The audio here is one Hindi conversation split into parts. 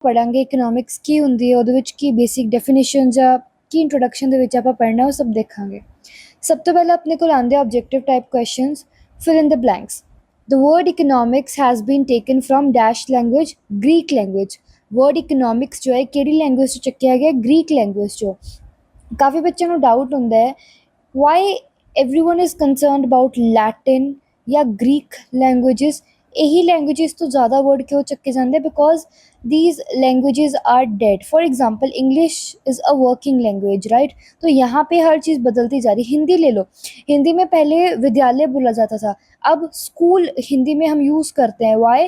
पढ़ांगे इकोनॉमिक्स की ਹੁੰਦੀ ਹੈ, ਉਹਦੇ ਵਿੱਚ ਕੀ ਬੇਸਿਕ ਡੈਫੀਨੇਸ਼ਨ ਜਾਂ ਕੀ ਇੰਟਰੋਡਕਸ਼ਨ ਦੇ ਵਿੱਚ ਆਪਾਂ ਪੜ੍ਹਨਾ ਉਹ ਸਭ ਦੇਖਾਂਗੇ। ਸਭ ਤੋਂ ਪਹਿਲਾਂ ਆਪਣੇ ਕੋਲ ਆਉਂਦੇ objective type questions. fill in the blanks. The word economics has been taken from dash language, Greek language. word economics ਜੋ ਹੈ ਕਿਹੜੀ ਲੈਂਗੁਏਜ ਤੋਂ ਚੱਕਿਆ ਗਿਆ? ਗ੍ਰੀਕ ਲੈਂਗੁਏਜ ਚੋਂ। ਕਾਫੀ ਬੱਚਿਆਂ ਨੂੰ ਡਾਊਟ ਹੁੰਦਾ ਹੈ why everyone is concerned about Latin ਜਾਂ ਗ੍ਰੀਕ ਲੈਂਗੁਏजेस। ਇਹੀ ਲੈਂਗੁਏजेस ਤੋਂ ਜ਼ਿਆਦਾ ਵਰਡ ਕਿਉਂ ਚੱਕੇ ਜਾਂਦੇ? ਬਿਕॉज these languages are dead. for example English is a working language, right? तो यहाँ पे हर चीज़ बदलती जा रही। हिंदी ले लो, हिंदी में पहले विद्यालय बोला जाता था, अब स्कूल हिंदी में हम यूज़ करते हैं। Why?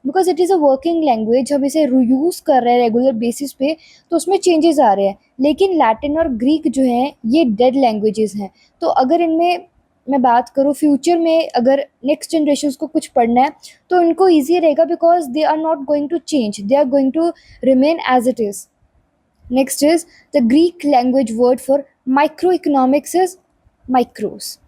Because it is a working language, हम इसे यूज़ कर रहे हैं रेगुलर बेसिस पे, तो उसमें चेंजेस आ रहे हैं। लेकिन लैटिन और ग्रीक जो हैं ये डेड लैंग्वेजेस हैं। तो अगर इनमें मैं बात करूँ फ्यूचर में, अगर नेक्स्ट जनरेशन को कुछ पढ़ना है तो इनको ईजी रहेगा, because they are not going to change, they are going to remain as it is. Next is the Greek language word for microeconomics is micros.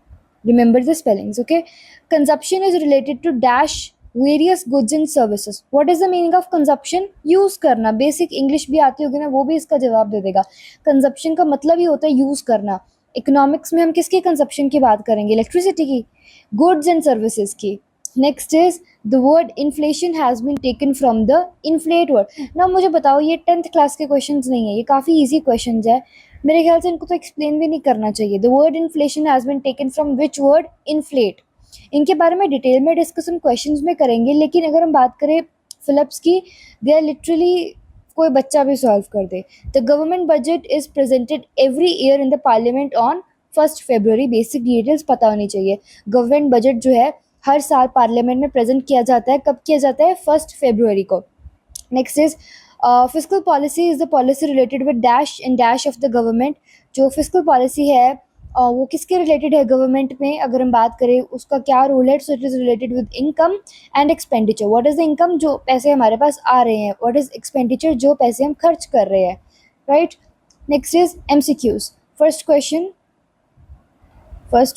Remember the spellings, okay? Consumption is related to dash various goods and services. What is the meaning of consumption? Use करना। बेसिक इंग्लिश भी आती होगी ना, वो भी इसका जवाब दे देगा। कंजप्शन का मतलब ही होता है यूज करना। इकोनॉमिक्स में हम किसकी कंजप्शन की बात करेंगे? इलेक्ट्रिसिटी की, गुड्स एंड सर्विसेज की। Next is the word inflation has been taken from the inflate word. ना मुझे बताओ, ये 10th क्लास के क्वेश्चंस नहीं है, ये काफ़ी इजी क्वेश्चंस है, मेरे ख्याल से इनको तो एक्सप्लेन भी नहीं करना चाहिए। The word inflation has been taken from which word? Inflate. इनके बारे में डिटेल में डिस्कस हम क्वेश्चंस में करेंगे, लेकिन अगर हम बात करें फिलिप्स की, दे आर लिटरली कोई बच्चा भी सॉल्व कर दे। The government budget is presented every year in the parliament on 1 February. Basic details पता होनी चाहिए। गवर्नमेंट बजट जो है हर साल पार्लियामेंट में प्रेजेंट किया जाता है। कब किया जाता है? 1 फरवरी को। Next is fiscal policy is the policy related with dash and dash of the government. जो फिस्कल पॉलिसी है वो किसके रिलेटेड है? गवर्नमेंट में अगर हम बात करें उसका क्या रूल है? सो it is related with income and expenditure. What is the income? जो पैसे हमारे पास आ रहे हैं। What is expenditure? जो पैसे हम खर्च कर रहे हैं, right? Next is MCQs। First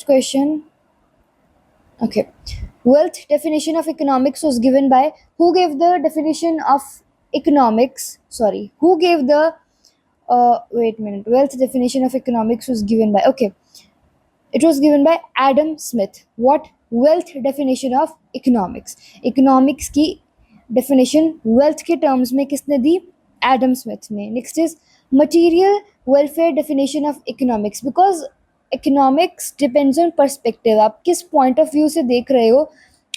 question okay, wealth definition of economics was given by who gave the definition of economics? Sorry, who gave the wait a minute, wealth definition of economics was given by, okay, it was given by Adam Smith. What? Wealth definition of economics. Economics की definition wealth के terms में किसने दी? Adam Smith ने। Next is material welfare definition of economics, because economics depends on perspective. आप किस पॉइंट ऑफ व्यू से देख रहे हो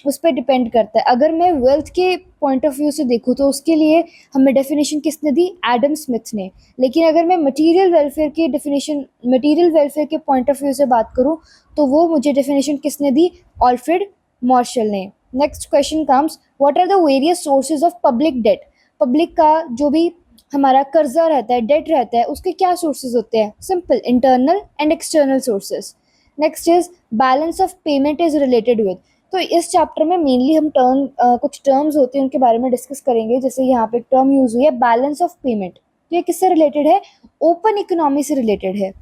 उस पर डिपेंड करता है। अगर मैं वेल्थ के पॉइंट ऑफ व्यू से देखूँ तो उसके लिए हमें डेफिनेशन किसने दी? एडम स्मिथ ने। लेकिन अगर मैं मटेरियल वेलफेयर की डेफिनेशन, मटेरियल वेलफेयर के पॉइंट ऑफ व्यू से बात करूँ तो वो मुझे डेफिनेशन किसने दी? ऑल्फ्रेड मार्शल ने। Next question comes, what are the various sources of public debt? Public का जो भी हमारा कर्जा रहता है, डेट रहता है, उसके क्या सोर्सेज होते हैं? Simple, internal and external sources. Next is balance of payment is related with. तो इस चैप्टर में मेनली हम कुछ टर्म्स होते हैं उनके बारे में डिस्कस करेंगे। जैसे यहाँ पे टर्म यूज हुई है बैलेंस ऑफ पेमेंट, तो ये किससे रिलेटेड है? ओपन इकोनॉमी से रिलेटेड है।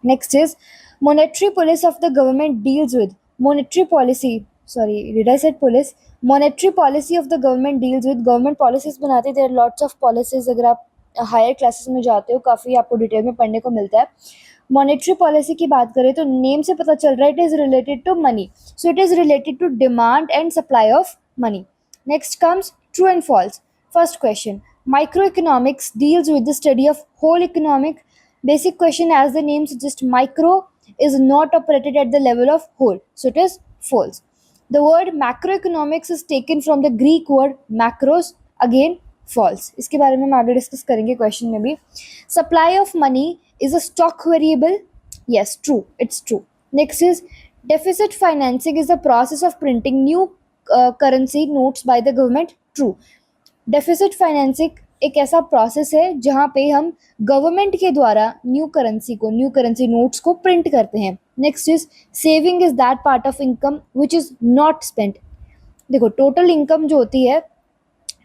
Next is monetary policy of the government deals with. Monetary policy, sorry did I said police? Monetary policy of the government deals with. Government policies बनाते हैं, there are lots of policies. अगर आप हायर क्लासेस में जाते हो काफ़ी आपको डिटेल में पढ़ने को मिलता है। मॉनेटरी पॉलिसी की बात करें तो नेम से पता चल रहा है it is related to money, so it is related to demand and supply of money. Next comes true and false. First question, micro economics deals with the study of whole economic. Basic question, as the name suggests, micro is not operated at the level of whole, so it is false. The word macroeconomics is taken from the Greek word macros, again false. इसके बारे में हम आगे डिस्कस करेंगे क्वेश्चन में भी। Supply of money is a stock variable. Yes, true, it's true. Next is deficit financing is the process of printing new currency notes by the government. True. Deficit financing एक ऐसा प्रोसेस है जहाँ पे हम गवर्नमेंट के द्वारा न्यू करेंसी नोट्स को प्रिंट करते हैं। Next is saving is that part of income which is not spent. देखो टोटल इनकम जो होती है,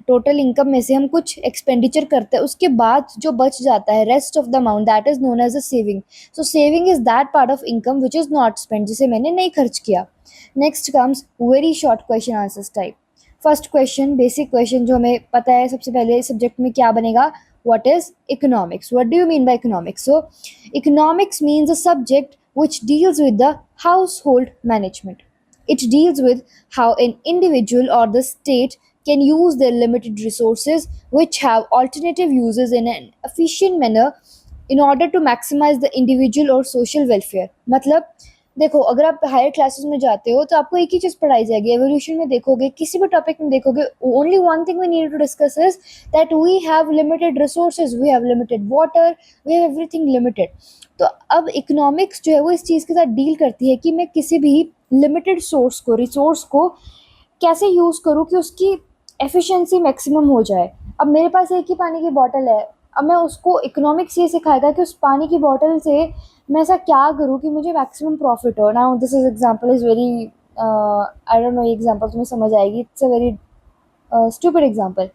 टोटल इनकम में से हम कुछ एक्सपेंडिचर करते हैं, उसके बाद जो बच जाता है rest of the amount, that is known as a saving. So saving is that part of income which is not spent, जिसे मैंने नहीं खर्च किया। Next comes very short question answers type. First question, basic question जो हमें पता है सबसे पहले सब्जेक्ट में क्या बनेगा, what is economics? What do you mean by economics? So economics means a subject which deals with the household management. It deals with how an individual or the state can use their limited resources which have alternative uses in an efficient manner in order to maximize the individual or social welfare. मतलब देखो, अगर आप हायर क्लासेस में जाते हो तो आपको एक ही चीज़ पढ़ाई जाएगी, एवोल्यूशन में देखोगे, किसी भी टॉपिक में देखोगे, only one thing we need to discuss is that we have limited resources, we have limited water, we have everything limited. तो अब इकोनॉमिक्स जो है वो इस चीज़ के साथ डील करती है कि मैं किसी भी लिमिटेड रिसोर्स को कैसे यूज़ करूँ कि उसकी एफिशिएंसी मैक्सिमम हो जाए। अब मेरे पास एक ही पानी की बॉटल है, अब मैं उसको, इकोनॉमिक्स ये सिखाएगा कि उस पानी की बॉटल से मैं ऐसा क्या करूँ कि मुझे मैक्सिमम प्रॉफिट हो। Now this is example is very, I don't know ये एग्जांपल तुम्हें समझ आएगी, it's a very stupid example.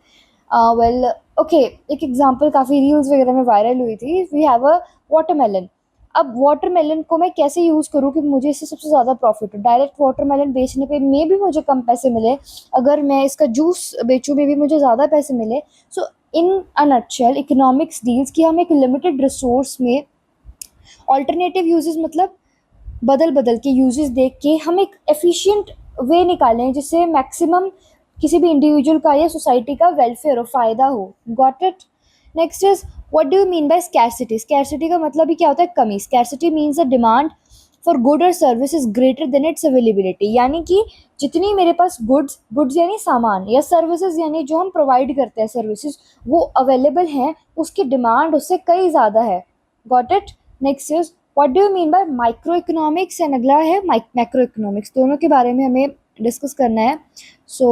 Well okay, एक एग्जांपल काफ़ी रील्स वगैरह में वायरल हुई थी, वी हैव अ वाटरमेलन। अब वाटरमेलन को मैं कैसे यूज़ करूँ कि मुझे इससे सबसे ज़्यादा प्रॉफिट हो। डायरेक्ट वाटरमेलन बेचने पे मे भी मुझे कम पैसे मिले, अगर मैं इसका जूस बेचूँ मे भी मुझे ज़्यादा पैसे मिले। सो इन अ नटशेल इकोनॉमिक्स डील्स कि हम एक लिमिटेड रिसोर्स में ऑल्टरनेटिव यूजेस, मतलब बदल बदल के यूजेस देख के हम एक एफिशिएंट वे निकालें जिससे मैक्सिमम किसी भी इंडिविजुअल का या सोसाइटी का वेलफेयर हो, फ़ायदा हो। Got it? Next is, what do you mean by scarcity? Scarcity का मतलब ही क्या होता है? कमी। Scarcity means the demand for good और service is greater than its availability, यानी कि जितनी मेरे पास गुड्स यानी सामान, या सर्विसेज यानी जो हम प्रोवाइड करते हैं सर्विसेज, वो अवेलेबल हैं, उसकी डिमांड उससे कई ज़्यादा है। Got it? Next is, what do you mean bye micro economics? And अगला है मैक्रो इकोनॉमिक्स। दोनों के बारे में हमें डिस्कस करना है। So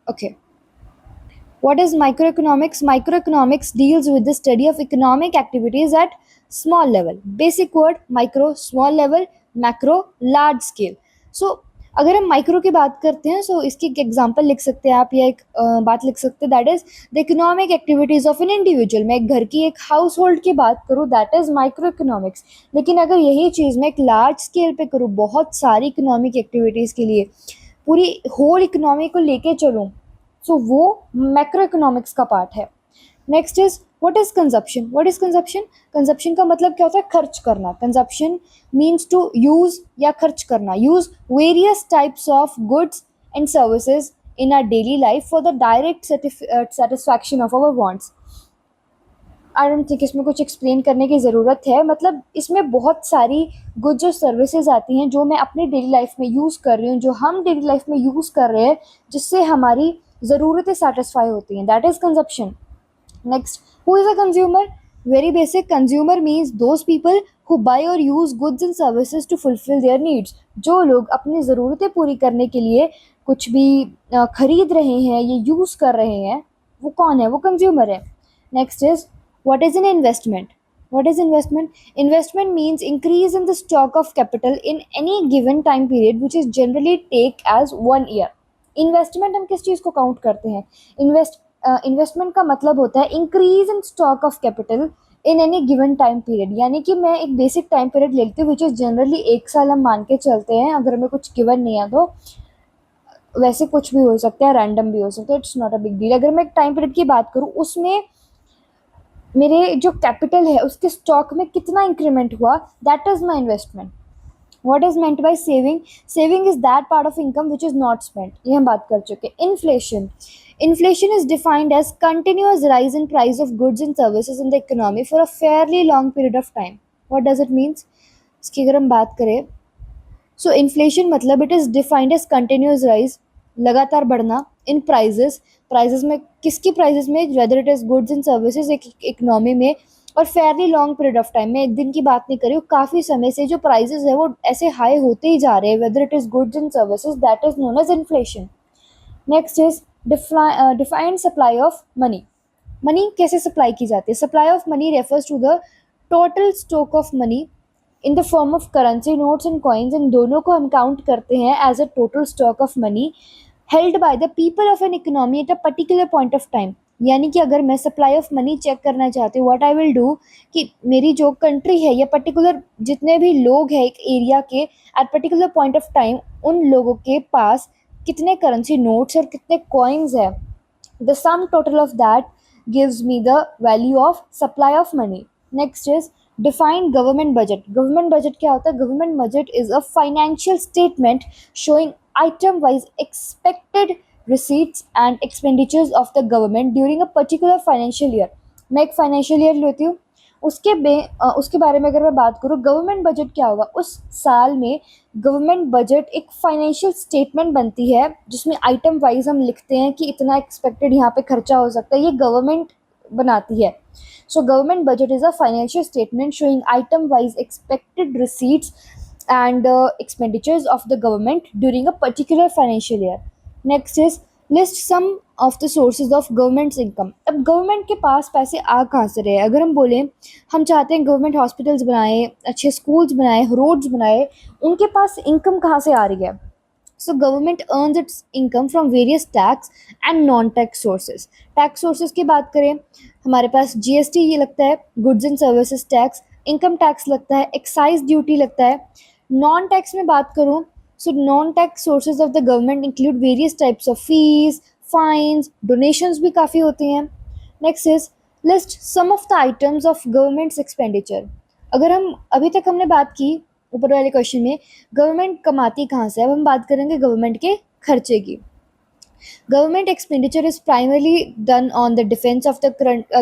okay, what is microeconomics? Microeconomics deals with the study of economic activities at small level. Basic word micro, small level, macro, large scale. So अगर हम माइक्रो की बात करते हैं, सो इसकी एक एग्जांपल लिख सकते हैं आप, या एक बात लिख सकते हैं, that is the economic activities of an individual. मैं एक घर की, एक हाउस होल्ड की बात करूँ, दैट इज माइक्रो इकोनॉमिक्स। लेकिन अगर यही चीज़ मैं एक लार्ज स्केल पे करूँ, बहुत सारी इकोनॉमिक एक्टिविटीज़ के लिए, पूरी होल इकोनॉमी को लेके चलूँ, सो वो मैक्रो इकोनॉमिक्स का पार्ट है। Next is, what is consumption? What is consumption? Consumption का मतलब क्या होता है? खर्च करना। कंजप्शन मीन्स टू यूज या खर्च करना, use various types of goods and services in our daily life for the direct satisfaction of our wants. I don't think इसमें कुछ एक्सप्लेन करने की ज़रूरत है, मतलब इसमें बहुत सारी गुड्स और सर्विसेज आती हैं जो मैं अपनी डेली लाइफ में यूज़ कर रही हूँ, जो हम डेली लाइफ में यूज़ कर रहे हैं, जिससे हमारी ज़रूरतें सेटिस्फाई होती हैं, that is consumption. Next, who is a consumer? Very basic, consumer means those people who buy और use goods and services to fulfil their needs. जो लोग अपनी ज़रूरतें पूरी करने के लिए कुछ भी खरीद रहे हैं या यूज़ कर रहे हैं, वो कौन है? वो कंज्यूमर है। Next is, what is an investment? What is investment? Investment means increase in the stock of capital in any given time period which is generally take as 1 year. Investment हम किस चीज़ को काउंट करते हैं? इन्वेस्टमेंट का मतलब होता है increase in stock of capital in any given time period, यानी कि मैं एक बेसिक टाइम पीरियड लेती हूँ विच इज़ जनरली 1 साल हम मान के चलते हैं, अगर हमें कुछ गिवन नहीं है तो। वैसे कुछ भी हो सकता है, रैंडम भी हो सकता है, it's not a big deal. अगर मैं एक टाइम पीरियड की बात करूँ, उसमें मेरे जो कैपिटल है उसके स्टॉक में कितना इंक्रीमेंट हुआ, that is my investment. What is meant by saving? Saving is that part of income which is not spent, ये हम बात कर चुके हैं। Inflation, inflation is defined as continuous rise in price of goods and services in the economy for a fairly long period of time. What does it means? इसकी अगर हम बात करें, सो इन्फ्लेशन मतलब it is defined as continuous rise, लगातार बढ़ना, इन प्राइजेस, प्राइजेस में किसकी प्राइजेस में? Weather it is goods and services, एक इकोनॉमी में, और Fairlie long period of time में, एक दिन की बात नहीं करी हूँ, काफ़ी समय से जो प्राइजेस है वो ऐसे हाई होते ही जा रहे हैं, whether it is goods and services, that is known as inflation. Next is defined supply of money. Money कैसे सप्लाई की जाती है? Supply of money refers to the total stock of money in the form of currency notes and coins, इन दोनों को हम काउंट करते हैं as a total stock of money held by the people of an economy at a particular point of time. यानी कि अगर मैं सप्लाई ऑफ मनी चेक करना चाहती हूँ, व्हाट आई विल डू, कि मेरी जो कंट्री है या पर्टिकुलर जितने भी लोग हैं एक एरिया के, at particular point of time उन लोगों के पास कितने करेंसी नोट्स और कितने कॉइन्स है, the sum total of that gives me the value of supply of money. Next is define government budget. Government budget क्या होता है? Government budget is a financial statement showing item wise expected receipts and expenditures of the government during a particular financial year. मैं एक financial year लेती हूँ, उसके बारे में अगर मैं बात करूँ, गवर्नमेंट बजट क्या होगा? उस साल में गवर्नमेंट बजट एक फाइनेंशियल स्टेटमेंट बनती है जिसमें आइटम वाइज हम लिखते हैं कि इतना एक्सपेक्टेड यहाँ पे खर्चा हो सकता है, ये गवर्नमेंट बनाती है. So government budget is a financial statement showing item wise expected receipts and expenditures of the government during a particular financial year. Next is list some of the sources of government's income. अब गवर्नमेंट के पास पैसे आ कहाँ से रहे हैं? अगर हम बोलें हम चाहते हैं गवर्नमेंट हॉस्पिटल्स बनाए, अच्छे स्कूल्स बनाए, रोड्स बनाए, उनके पास इनकम कहाँ से आ रही है? So government earns its income from various tax and non-tax sources. Tax sources की बात करें, हमारे पास जीएसटी ये लगता है, goods and services tax, income tax लगता है, एक्साइज ड्यूटी लगता है. नॉन टैक्स में बात करूँ, so non tax sources of the government include various types of fees, fines, donations भी काफ़ी होती हैं. Next is list some of the items of government's expenditure. अगर हम अभी तक हमने बात की ऊपर वाले क्वेश्चन में गवर्नमेंट कमाती कहाँ से, अब हम बात करेंगे गवर्नमेंट के खर्चे की. Government expenditure is primarily done on the defence of the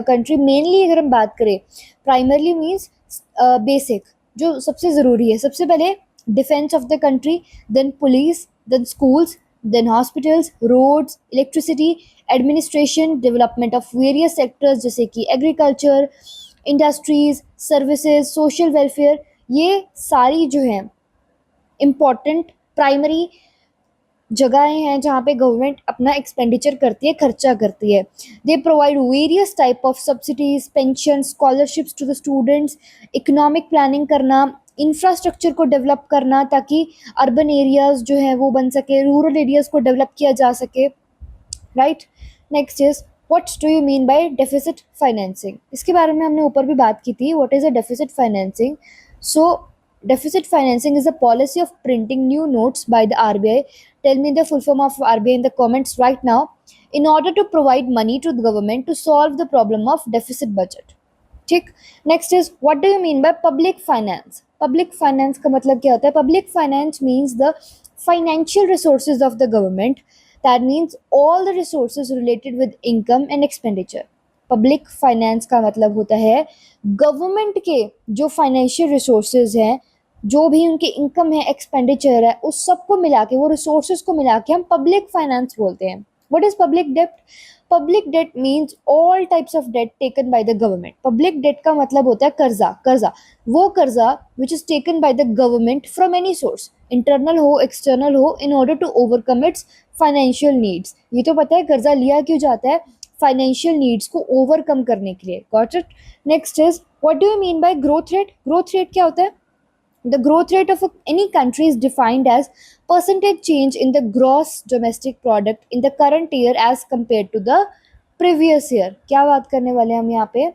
country. Mainly अगर हम बात करें, प्राइमरली मीन्स बेसिक, जो सबसे ज़रूरी है, सबसे पहले defence of the country, then police, then schools, then hospitals, roads, electricity, administration, development of various sectors जैसे कि agriculture, industries, services, social welfare. ये सारी जो हैं इम्पॉर्टेंट प्राइमरी जगहें हैं जहाँ पे गवर्नमेंट अपना एक्सपेंडिचर करती है, खर्चा करती है. They provide various type of subsidies, pension, scholarships to the students, economic planning करना, इंफ्रास्ट्रक्चर को डेवलप करना ताकि अर्बन एरियाज़ जो हैं वो बन सके, रूरल एरियाज़ को डेवलप किया जा सके, right. Next is what do you mean bye deficit financing. इसके बारे में हमने ऊपर भी बात की थी. What is a deficit financing? So deficit financing is a policy of printing new notes by the RBI. Tell me the full form of RBI in the comments right now. In order to provide money to the government to solve the problem of deficit budget. ठीक. Next is what do you mean by public finance. Public finance का मतलब क्या होता है? Public finance means the financial resources of the government. That means all the resources related with income and expenditure. Public finance का मतलब होता है गवर्नमेंट के जो फाइनेंशियल रिसोर्सेज हैं, जो भी उनकी इनकम है, एक्सपेंडिचर है, उस सबको मिला के, वो रिसोर्सेज को मिला के हम पब्लिक फाइनेंस बोलते हैं. What is public debt? Public debt means all types of debt taken by the government. Public debt का मतलब होता है कर्जा. कर्जा, वो कर्जा which is taken by the government from any source, internal हो, एक्सटर्नल हो, in order to overcome its financial needs. ये तो पता है कर्जा लिया क्यों जाता है? फाइनेंशियल नीड्स को ओवरकम करने के लिए. Got it. Next is what do you mean bye growth rate. Growth rate क्या होता है? The growth rate of any country is defined as percentage change in the gross domestic product in the current year as compared to the previous year. क्या बात करने वाले हैं हम यहाँ पे?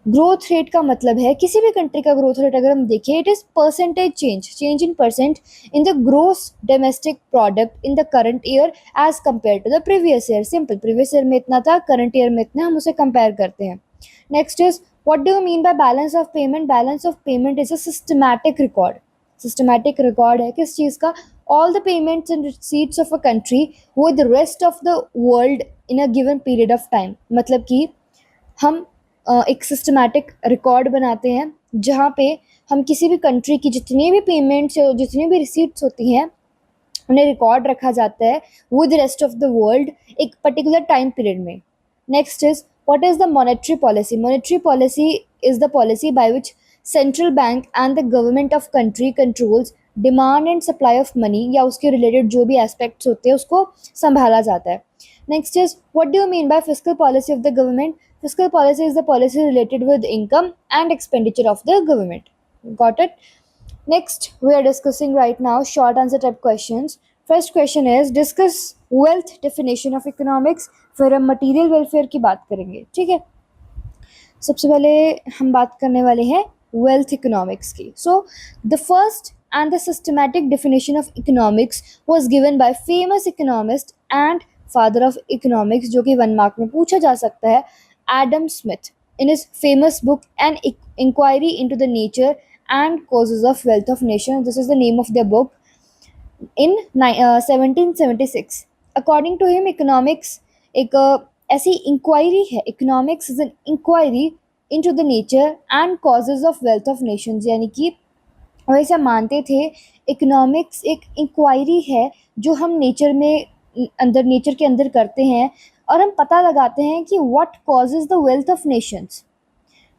ग्रोथ रेट का मतलब है किसी भी कंट्री का ग्रोथ रेट अगर हम देखें, it is percentage change, change in percent in the gross domestic product in the current year as compare to the previous year. Simple, previous year में इतना था, करंट ईयर में इतना, हम उसे कंपेयर करते हैं. Next is what do you mean by balance of payment? Balance of payment is a systematic record. Systematic record है किस चीज़ का? All the payments and receipts of a country with the rest of the world in a given period of time. मतलब कि हम एक सिस्टमैटिक रिकॉर्ड बनाते हैं जहाँ पे हम किसी भी कंट्री की जितनी भी पेमेंट्स या जितनी भी रिसीट्स होती हैं उन्हें रिकॉर्ड रखा जाता है with rest of the world एक पर्टिकुलर टाइम पीरियड में. Next is what is the monetary policy? Monetary policy is the policy by which central bank and the government of country controls demand and supply of money या उसके related जो भी aspects होते हैं उसको संभाला जाता है. Next is what do you mean by fiscal policy of the government? Fiscal policy is the policy related with income and expenditure of the government. Got it? Next we are discussing right now short answer type questions. First question is discuss wealth definition of economics. फिर हम मटीरियल वेलफेयर की बात करेंगे. ठीक है, सबसे पहले हम बात करने वाले हैं वेल्थ इकोनॉमिक्स की. So the first and the systematic definition of economics was given by famous economist and father of economics, जो कि 1 मार्क में पूछा जा सकता है, Adam Smith, in his famous book An Inquiry into the Nature and Causes of Wealth of Nations. This is the name of their book in 1776. According to him, economics एक ऐसी इंक्वायरी है, economics is an inquiry into the nature and causes of wealth of nations, यानी कि वो ऐसा मानते थे इकोनॉमिक्स एक इंक्वायरी है जो हम नेचर में अंदर नेचर के अंदर करते हैं और हम पता लगाते हैं कि what causes the wealth of Nations.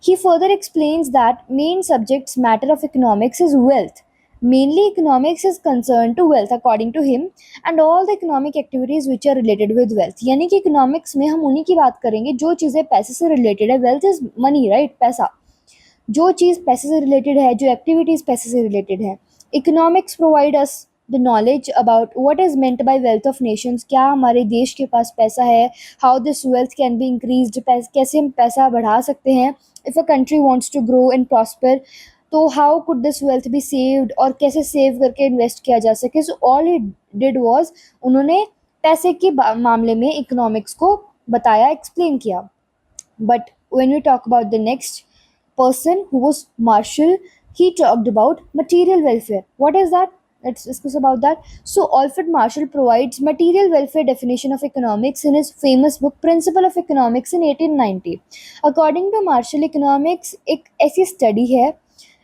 He further explains that main subjects matter of economics is wealth. Mainly economics is concerned to wealth according to him and all the economic activities which are related with wealth. यानी कि economics में हम उन्हीं की बात करेंगे जो चीज़ें पैसे से related है. Wealth is money, right? पैसा. जो चीज़ पैसे से related है, जो activities पैसे से related है. Economics provide us the knowledge about what is meant by wealth of nations. क्या हमारे देश के पास पैसा है, how this wealth can be increased, कैसे हम पैसा बढ़ा सकते हैं. If a country wants to grow and prosper, तो how could this wealth be saved और कैसे सेव करके इन्वेस्ट किया जा सके. So all he did was उन्होंने पैसे के मामले में इकोनॉमिक्स को बताया, एक्सप्लेन किया. But when we talk about the next person who was Marshall, he talked about material welfare. What is that? Let's discuss about that. So Alfred Marshall provides material welfare definition of economics in his famous book Principle of Economics in 1890. According to Marshall, economics एक ऐसी study है,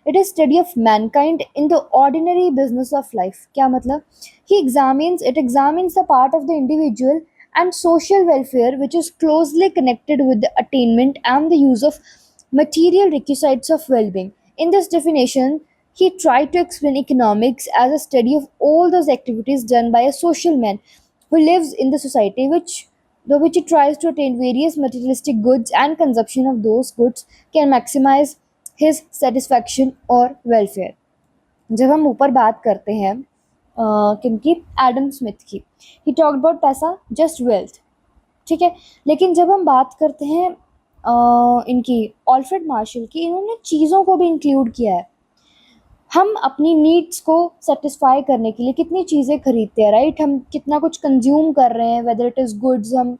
it is study of mankind in the ordinary business of life. क्या मतलब? It examines the part of the individual and social welfare which is closely connected with the attainment and the use of material requisites of well-being. In this definition, he tried to explain economics as a study of all those activities done by a social man who lives in the society which he tries to attain various materialistic goods and consumption of those goods can maximize his satisfaction or welfare. जब हम ऊपर बात करते हैं किनकी, एडम स्मिथ की, ही टॉक्ड अबाउट पैसा जस्ट वेल्थ, ठीक है. लेकिन जब हम बात करते हैं इनकी ऑल्फ्रेड मार्शल की, इन्होंने चीज़ों को भी इंक्लूड किया है. हम अपनी नीड्स को सेटिस्फाई करने के लिए कितनी चीज़ें खरीदते हैं, राइट. हम कितना कुछ कंज्यूम कर रहे हैं, वेदर इट इज़ गुड्स, हम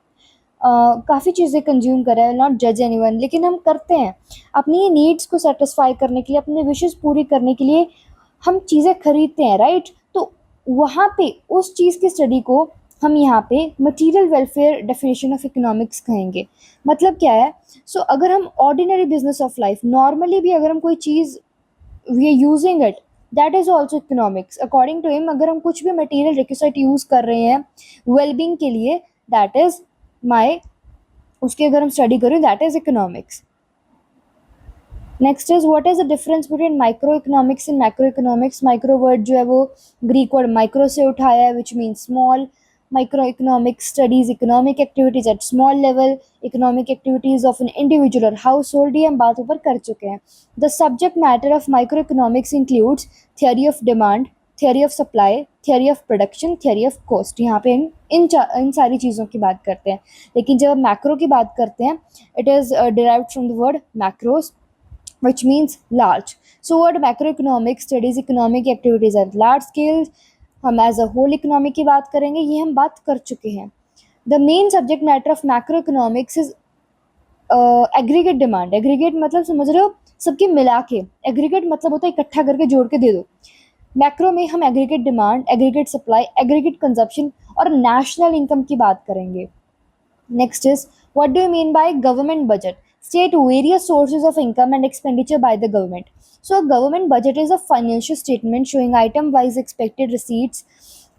काफ़ी चीज़ें कंज्यूम कर रहे हैं, नॉट जज एनीवन, लेकिन हम करते हैं अपनी नीड्स को सेटिस्फाई करने के लिए, अपने विशेस पूरी करने के लिए हम चीज़ें खरीदते हैं, राइट. तो वहाँ पे उस चीज़ की स्टडी को हम यहाँ पे material welfare definition of economics कहेंगे. मतलब क्या है? सो अगर हम ordinary business of life, normally भी अगर हम कोई चीज़ we are using it, that is also economics. According to him, अगर हम कुछ भी मटीरियल रिक्विजिट यूज़ कर रहे हैं वेलबींग के लिए, दैट इज़ उसकी अगर हम स्टडी करें, that is economics. Next is what is the difference between micro economics and macro economics. Micro word जो है वो ग्रीक वर्ड माइक्रो से उठाया है, which means small. Micro economics studies economic activities eight small level, economic activities of an individual और हाउस होल्ड. ये हम बात ऊपर कर चुके हैं. The subject matter of micro economics includes theory of demand, theory of supply, theory of production, theory of cost. यहाँ पे इन सारी चीज़ों की बात करते हैं. लेकिन जब हम मैक्रो की बात करते हैं, it is derived from the word macros which means large. So word macroeconomics studies economic activities at large scale. हम as a whole economy की बात करेंगे, ये हम बात कर चुके हैं. The main subject matter of macroeconomics is aggregate demand. Aggregate मतलब समझ रहे हो, सबके मिला के. Aggregate मतलब होता है इकट्ठा करके जोड़ के दे दो. मैक्रो में हम aggregate demand, aggregate supply, aggregate consumption और नेशनल इनकम की बात करेंगे. Next is what do you mean by government budget. State various sources of income and expenditure by the government. So a government budget is a financial statement showing item-wise expected receipts,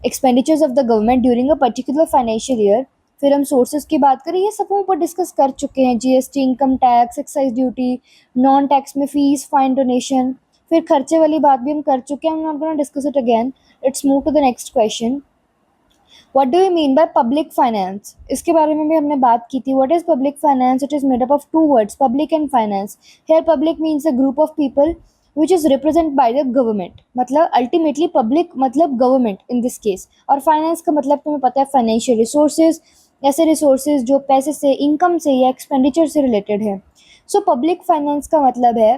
expenditures of the government during a particular financial year. फिर हम sources की बात करें, ये सब हम ऊपर डिस्कस कर चुके हैं. GST, income tax, excise duty, non tax में फीस, फाइन, डोनेशन. फिर खर्चे वाली बात भी हम कर चुके हैं. I'm not going to discuss it again. Let's move to the next question. What do you mean by public finance? इसके बारे में भी हमने बात की थी. What is public finance? It is made up of two words, public and finance. Here public means a group of people which is represented by the government. मतलब ultimately public मतलब government in this case. और finance का मतलब तुम्हें पता है financial resources, ऐसे resources जो पैसे से, income से या expenditure से related है. So public finance का मतलब है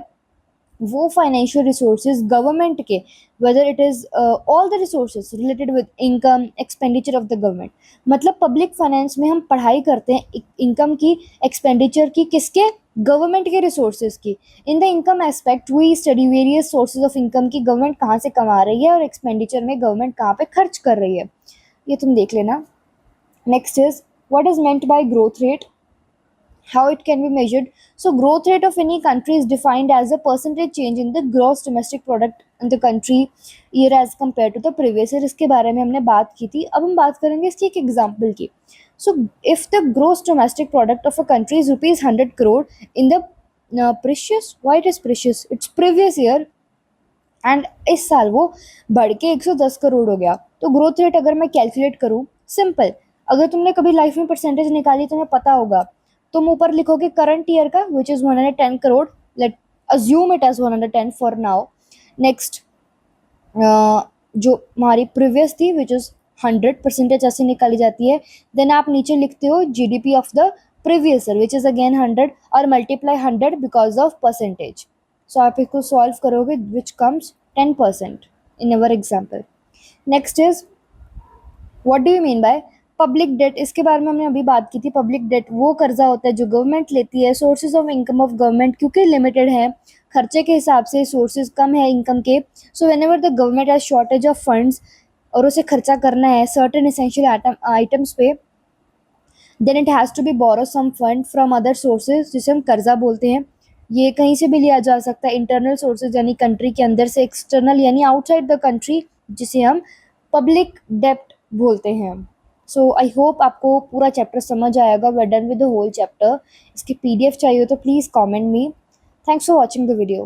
वो फाइनेंशियल रिसोर्सेज गवर्नमेंट के, weather it is all the resources related with income expenditure of the government, मतलब पब्लिक फाइनेंस में हम पढ़ाई करते हैं इनकम की, एक्सपेंडिचर की, किसके, गवर्नमेंट के रिसोर्सेज की। In the income aspect we study various sources of income की गवर्नमेंट कहाँ से कमा रही है और एक्सपेंडिचर में गवर्नमेंट कहाँ पे खर्च कर रही है, ये तुम देख लेना। Next is what is meant bye growth rate, how it can be measured. So growth rate of any country is defined as a percentage change in the gross domestic product in the country year as compared to the previous year। इसके बारे में हमने बात की थी, अब हम बात करेंगे इसकी एक एग्जांपल की। So if the gross domestic product of a country is rupees 100 crore in the precious, why it is precious, it's previous year, and इस साल वो बढ़ के 110 करोड़ हो गया, तो ग्रोथ रेट अगर मैं कैलकुलेट करूँ, सिंपल, अगर तुमने कभी लाइफ में परसेंटेज निकाली तुम्हें पता होगा, तुम ऊपर लिखोगे करंट ईयर का which is 110 crore, let assume it as 110 for now. Next जो हमारी प्रीवियस थी विच इज़ 100% ऐसे निकाली जाती है, देन आप नीचे लिखते हो GDP of the previous year which is again 100 और मल्टीप्लाई 100 बिकॉज ऑफ परसेंटेज। सो आप इसको सॉल्व करोगे which comes 10% in our example. Next is what do you mean by public debt, इसके बारे में हमने अभी बात की थी। पब्लिक डेट वो कर्जा होता है जो गवर्नमेंट लेती है, sources of income of government क्योंकि लिमिटेड है, खर्चे के हिसाब से सोर्सेज कम है इनकम के, so whenever the government has shortage of funds और उसे खर्चा करना है सर्टेन एसेंशियल आइटम्स पे, then it has to be borrow some fund from other sources जिसे हम कर्जा बोलते हैं। ये कहीं से भी लिया जा सकता है, इंटरनल सोर्सेज यानी कंट्री के अंदर से, एक्सटर्नल यानी आउटसाइड द कंट्री जिसे हम पब्लिक डेप्ट बोलते हैं। सो आई होप आपको पूरा चैप्टर समझ आएगा, we are done with the whole chapter. इसकी पीडीएफ चाहिए तो please comment me. Thanks for watching the video.